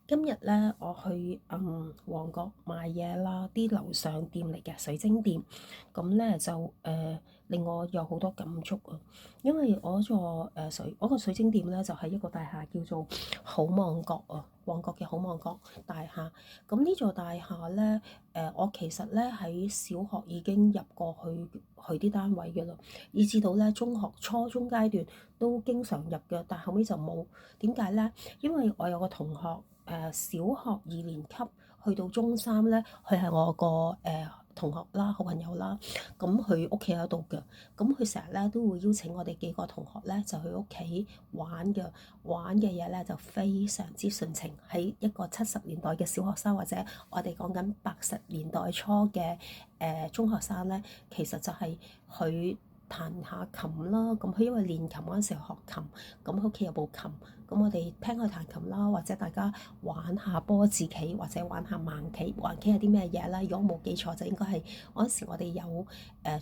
今日咧，我去旺角買嘢啦，啲樓上店嚟嘅水晶店，咁咧就令我有好多感觸啊！因為我個水晶店咧就係一個大廈叫做好望角啊，旺角嘅好望角大廈。咁呢座大廈咧，我其實咧喺小學已經入過去啲單位嘅啦，以至到咧中學初中階段都經常入嘅，但後尾就冇。點解咧？因為我有個同學。小學二年級去到中三咧，佢係我個同學啦，好朋友啦。咁佢屋企喺度嘅，咁佢成日咧都會邀請我哋幾個同學咧就去屋企玩嘅，玩嘅嘢咧就非常之純情。喺一個70年代嘅小學生，或者我哋講緊80年代初嘅中學生咧，其實就係佢彈下琴啦。咁佢因為練琴嗰陣時學琴，咁佢屋企有部琴。咁我哋聽佢彈琴啦，或者大家玩下波子棋，或者玩下盲棋。橫棋係啲咩嘢咧？如果冇記錯，就應該係嗰陣時我哋有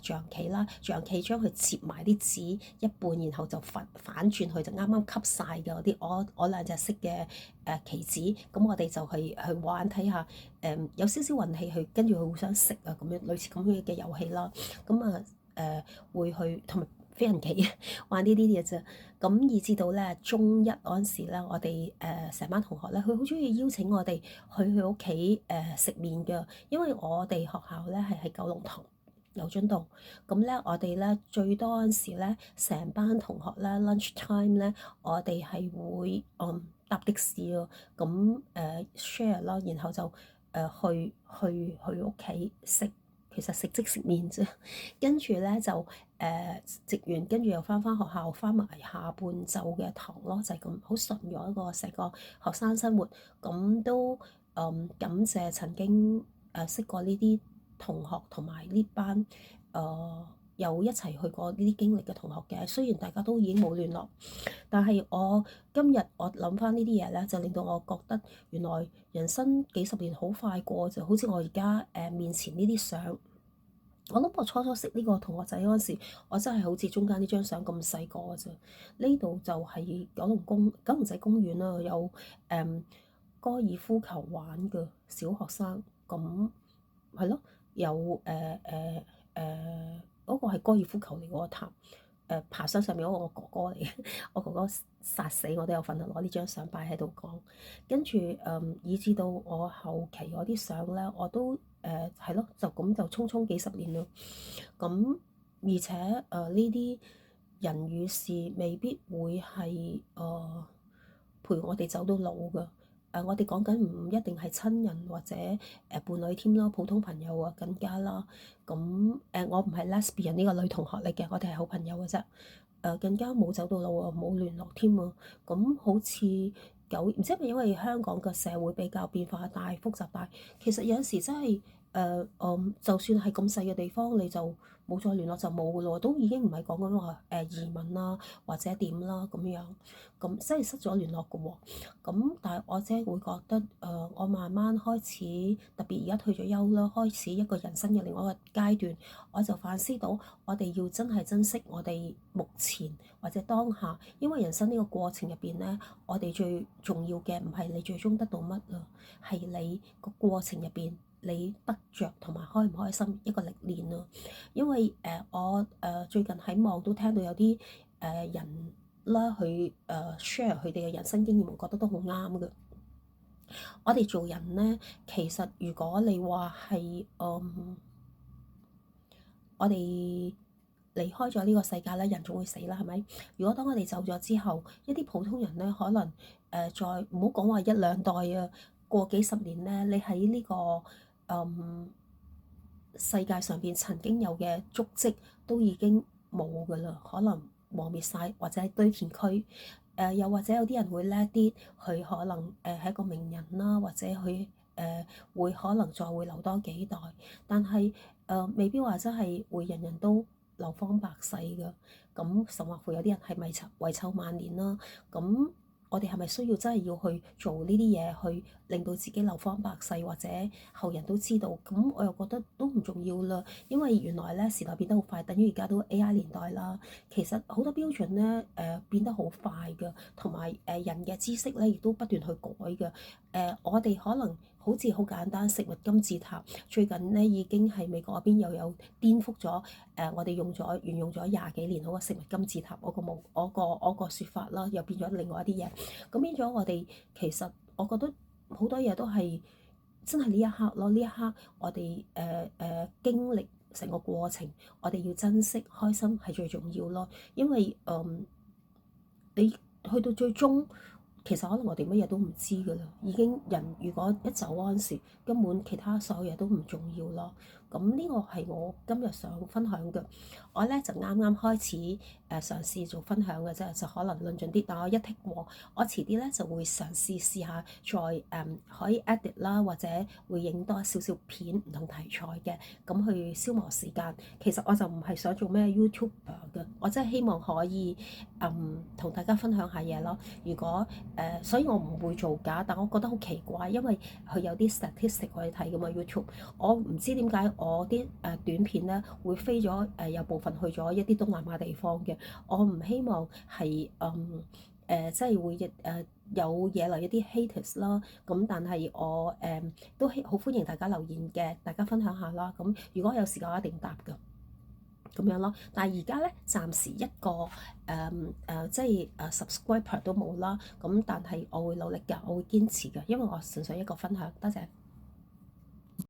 象棋啦。象棋將佢切埋啲紙一半，然後就反轉去，就啱啱吸晒嘅嗰啲我兩隻色嘅棋子。咁我哋就去玩睇下，有少少運氣去跟住佢互相食啊，咁樣類似咁樣嘅遊戲啦。咁啊會去同埋飛人棋玩呢啲嘢啫。咁以至到咧中一嗰陣時咧，我哋成班同學咧，佢好中意邀請我哋去佢屋企食麵㗎，因為我哋學校咧係喺九龍塘牛津道。咁咧我哋咧最多嗰陣時咧，成班同學咧 lunch time 咧，我哋係會搭的士咯，咁share 啦，然後就去屋企食。其實食即食麵啫，跟住咧就食完，跟住又翻學校，翻埋下半晝嘅堂咯，就係咁好純咗一個成個學生生活。咁都感謝曾經識過呢啲同學同埋呢班有一齊去過呢啲經歷嘅同學嘅，雖然大家都已經冇聯絡，但係今日我諗翻呢啲嘢咧，就令到我覺得原來人生幾十年好快過，就好似我而家面前呢啲相。我諗我初初識呢個同學仔嗰陣時，我真係好似中間呢張相咁細個嘅啫。呢度就係九龍仔公園啦，有高爾夫球玩嘅小學生，咁係咯，有嗰個係高爾夫球嚟嗰個壇。爬山上面嗰個我哥哥嚟嘅，我哥哥殺死我都有份啊！攞呢張相擺喺度講，跟住以至到我後期嗰啲相咧，我都係咯，就咁就匆匆幾十年咯。咁而且呢啲人與事未必會係陪我哋走到老㗎。我哋講緊唔一定係親人或者伴侶添咯，普通朋友啊更加啦。咁我唔係 lesbian 呢個女同學嚟嘅，我哋係好朋友嘅啫。更加冇走到老啊，冇聯絡添啊。咁好似唔知係咪因為香港嘅社會比較變化大、複雜大，其實有陣時真係就算係咁細嘅地方，你就冇再聯絡就冇噶咯，都已經唔係講緊話移民啦或者點啦咁樣，咁真係失咗聯絡嘅喎。咁但係我姐會覺得我慢慢開始，特別而家退咗休啦，開始一個人生嘅另外一個階段，我就反思到我哋要真係珍惜我哋目前或者當下，因為人生呢個過程入邊咧，我哋最重要嘅唔係你最終得到乜啦，係你個過程入邊你得着同埋開唔開心一個歷練咯。因為我最近喺網都聽到有啲人啦，去share 佢哋嘅人生經驗，我覺得都好啱嘅。我哋做人咧，其實如果你話係我哋離開咗呢個世界咧，人總會死啦，係咪？如果當我哋走咗之後，一啲普通人咧，可能再唔好講話一兩代啊，過幾十年咧，你喺呢個世界上邊曾經有嘅足跡都已經冇㗎啦，可能磨滅晒，或者係堆填區。又或者有啲人會叻啲，佢可能係一個名人啦，或者佢會可能再會留多幾代，但係未必話真係會人人都流芳百世㗎。咁甚或乎有啲人係遺臭萬年啦。咁我哋係咪需要真係要去做呢啲嘢，去令到自己流芳百世或者後人都知道？咁我又覺得都唔重要啦，因為原來咧時代變得好快，等於而家都 AI 年代啦。其實好多標準咧變得好快㗎，同埋人嘅知識咧亦都不斷去改㗎。我哋可能好似好簡單食物金字塔，最近咧已經係美國嗰邊又有顛覆咗我哋沿用咗廿幾年嗰個食物金字塔嗰個説法啦，又變咗另外一啲嘢。咁變咗我哋其實我覺得好多嘢都係真係呢一刻咯，呢一刻我哋經歷成個過程，我哋要珍惜開心係最重要咯，因為你去到最終。其實可能我哋乜嘢都唔知㗎啦，已經人如果一走嗰陣時，根本其他所有嘢都唔重要咯。咁呢個係我今日想分享嘅。我咧就啱啱開始嘗試做分享嘅啫，就可能論盡啲，但我一剔過，我遲啲咧就會嘗試下再可以 edit 啦，或者會影多少少片唔同題材嘅，咁去消磨時間。其實我就唔係想做咩 YouTuber 嘅，我真係希望可以同大家分享下嘢咯。如果所以我唔會造假，但我覺得好奇怪，因為佢有啲 statistic 可以睇㗎嘛 YouTube。我唔知點解我啲短片咧會飛咗有部分去咗一啲東南亞地方嘅。我唔希望係即係會有惹來一啲 haters 啦。咁但係我都好歡迎大家留言嘅，大家分享下啦。咁如果有時間我一定答㗎。咁樣咯，但係而家咧暫時一個即係subscriber 都冇啦。咁但係我會努力㗎，我會堅持㗎，因為我純粹一個分享。多謝。